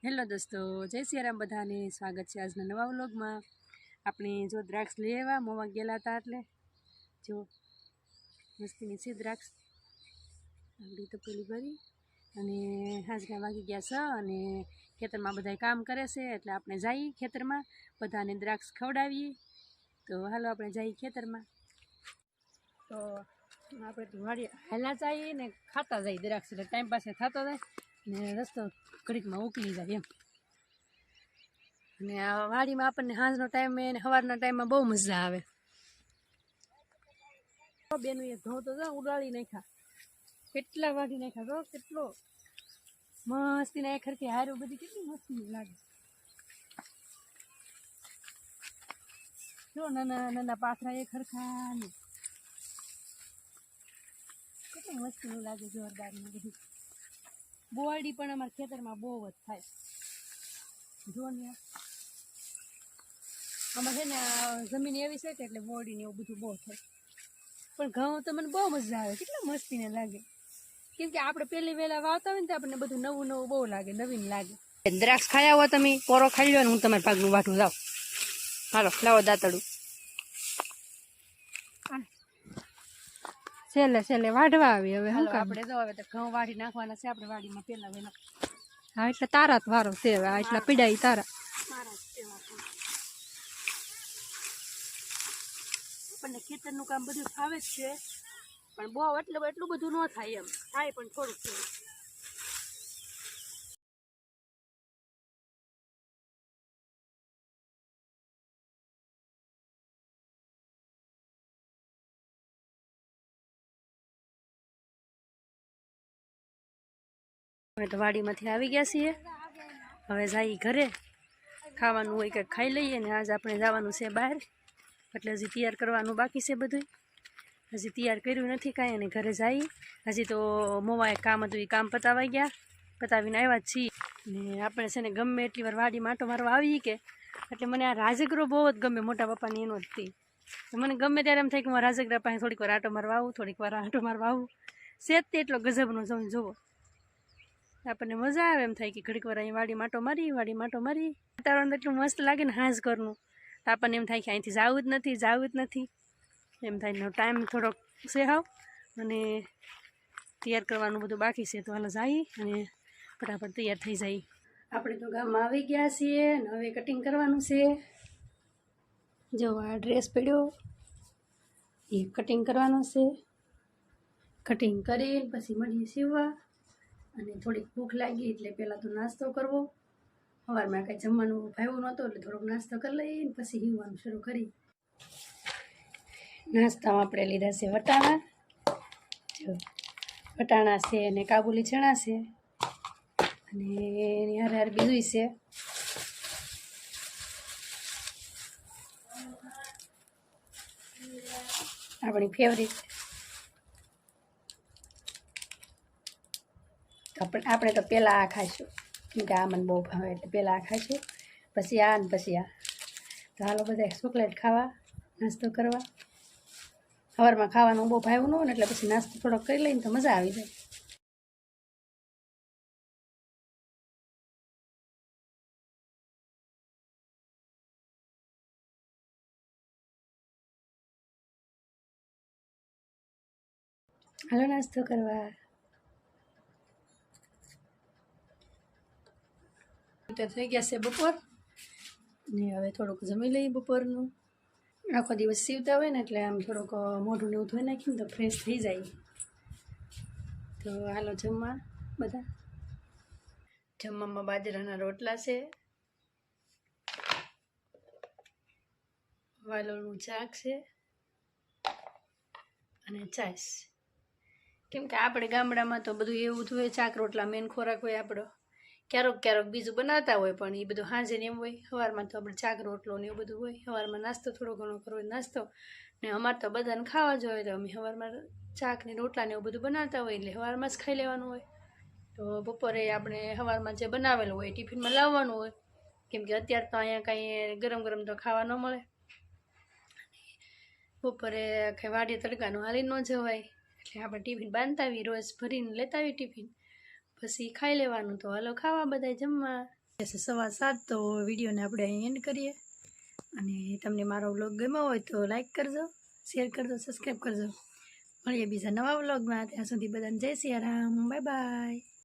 Hello દોસ્તો, જય સિયારામ બધાને સ્વાગત છે આજના નવા વ્લોગમાં। આપણે જો દ્રાક્ષ લઈ આવ્યા, મોવા ગયેલા હતા એટલે જો મસ્તીની છે દ્રાક્ષ આપણી તો પેલી ભરી અને હાજના વાગી ગયા છે અને ખેતરમાં બધા કામ કરે છે એટલે આપણે જઈએ ખેતરમાં બધાને દ્રાક્ષ ખવડાવીએ। તો હાલો આપણે જઈએ ખેતરમાં। તો આપણે તો વાડી હાલા જઈએ ને ખાતા જઈએ દ્રાક્ષ, એટલે ટાઈમ પાસ થતો જાય ને રસ્તો ઘડીકમાં ઉકલી જાય એમ। અને આ વાડીમાં આપણને સાંજનો ટાઈમ અને સવારના ટાઈમમાં બહુ મજા આવે। બેનું એ ઘઉં તો ઉડાડી નાખ્યા, કેટલા વાઢી નાખ્યા તો કેટલો મસ્તી ના ખરખી હારું બધી કેટલી મસ્તી લાગે। જો નાના નાના પાથરા એ ખરખા ને કેટલી મસ્તીનું લાગે, જોરદાર ને બધી। બોરડી પણ અમારા ખેતરમાં બહુ જ થાય, જો ને અમારે છે ને જમીન એવી છે કે એટલે બોરડી ને એવું બધું બહુ થાય। પણ ઘઉં તો મને બહુ મજા આવે, કેટલા મસ્તીને લાગે, કેમ કે આપણે પહેલી વહેલા વાવતા હોય ને તો આપણને બધું નવું નવું બહુ લાગે, નવીન લાગે। દ્રાક્ષ ખાયા હોય તમે, કોરો ખાઈ લો ને હું તમારે પાકનું વાટું જાઉં, હાલો લાવો દાંતડું। છેલ્લે વાઢવા આવી હવે શું આપણે જો હવે તો ઘઉં વાઢી નાખવાના છે આપણે વાડીમાં પેલા વહેલા। હા એટલે તારા જ વારો છે હવે, એટલા પીડાઈ તારા આપણને ખેતરનું કામ બધું ફાવે જ છે, પણ બહુ એટલું બધું ન થાય, એમ થાય પણ થોડુંક છે। હવે તો વાડીમાંથી આવી ગયા છીએ, હવે જઈએ ઘરે, ખાવાનું હોય કંઈક ખાઈ લઈએ ને આજ આપણે જવાનું છે બહાર, એટલે હજી તૈયાર કરવાનું બાકી છે બધું, હજી તૈયાર કર્યું નથી કાંઈ, અને ઘરે જઈએ। હજી તો મોવા એક કામ હતું એ કામ પતાવી ગયા, પતાવીને આવ્યા જ છીએ। ને આપણે છે ને ગમે એટલી વાર વાડીમાં આંટો મારવા આવીએ કે એટલે મને આ રાજગરો બહુ જ ગમે, મોટા પપ્પાની એનો જ હતી, તો મને ગમે ત્યારે એમ થાય કે હું રાજગરા પાસે થોડીક વાર આંટો મારવા આવું, થોડીક વાર આંટો મારવા આવું, સેજ તે એટલો ગજબનો જવું જોવો, આપણને મજા આવે, એમ થાય કે ઘડીક વાર અહીં વાડી માટો મારી વાતાવરણ એટલું મસ્ત લાગે ને હાંસ ઘરનું, તો આપણને એમ થાય કે અહીંથી જવું જ નથી એમ થાય ને ટાઈમ થોડોક છે હાવ, અને તૈયાર કરવાનું બધું બાકી છે, તો હાલો જઈએ અને ફટાફટ તૈયાર થઈ જાય। આપણે તો ગામમાં આવી ગયા છીએ અને હવે કટિંગ કરવાનું છે। જો આ ડ્રેસ પડ્યો એ કટિંગ કરવાનો છે, કટિંગ કરી પછી મળીએ સીવવા। અને થોડીક ભૂખ લાગી એટલે પહેલાં તો નાસ્તો કરવો, સવારમાં કાંઈ જમવાનું ભાવ્યું નહોતું એટલે થોડોક નાસ્તો કરી લઈએ ને પછી સીવવાનું શરૂ કરી। નાસ્તામાં આપણે લીધા છે વટાણા, જો વટાણા છે અને કાબુલી ચણા છે, અને એની હારે બીજું છે આપણી ફેવરિટ, આપણે તો પહેલાં આ ખાઈશું કેમ કે આ મને બહુ ભાવે, એટલે પહેલાં આ ખાઈશું પછી આ ને પછી આ। તો હાલો બધા ચોકલેટ ખાવા, નાસ્તો કરવા, સવારમાં ખાવાનું બહુ ભાવ્યું ન હોય ને એટલે પછી નાસ્તો થોડોક કરી લઈને તો મજા આવી જાય। હાલો નાસ્તો કરવા। તો થઈ ગયા છે બપોર ને હવે થોડુંક જમી લઈએ બપોરનું। આખો દિવસ સીવતા હોય ને એટલે આમ થોડુંક મોઢું ને એવું ધોઈ નાખીને તો ફ્રેશ થઈ જાય। તો હાલો જમવા બધા। જમવામાં બાજરાના રોટલા છે, વાલોળનું શાક છે અને છાશ, કેમ કે આપણે ગામડામાં તો બધું એવું જ હોય, શાક રોટલા મેન ખોરાક હોય આપણો। ક્યારેક બીજું બનાવતા હોય પણ એ બધું સાંજે ને એમ હોય, સવારમાં તો આપણે શાક રોટલો ને એવું બધું હોય, સવારમાં નાસ્તો થોડો ઘણો કરવો નાસ્તો, ને અમારે તો બધાને ખાવા જોઈએ તો અમે સવારમાં શાક ને રોટલા ને એવું બધું બનાવતા હોય એટલે સવારમાં જ ખાઈ લેવાનું હોય। તો બપોરે આપણે સવારમાં જે બનાવેલું હોય ટિફિનમાં લાવવાનું હોય, કેમ કે અત્યારે તો અહીંયા કાંઈ ગરમ ગરમ તો ખાવા ન મળે, બપોરે આખી વાડીએ તડકાનું હાલી ન જવાય, એટલે આપણે ટિફિન બાંધતા આવી, રોજ ભરીને લેતા આવી ટિફિન, પછી ખાઈ લેવાનું। તો હાલો ખાવા બધા જમવા। 7:15 તો વિડીયોને આપણે અહીં એન્ડ કરીએ અને તમને મારો વ્લોગ ગમ્યો હોય તો લાઈક કરજો, શેર કરજો, સબસ્ક્રાઈબ કરજો. મળીએ બીજા નવા વ્લોગમાં. ત્યાં સુધી બધાને જય સિયારામ. Bye bye.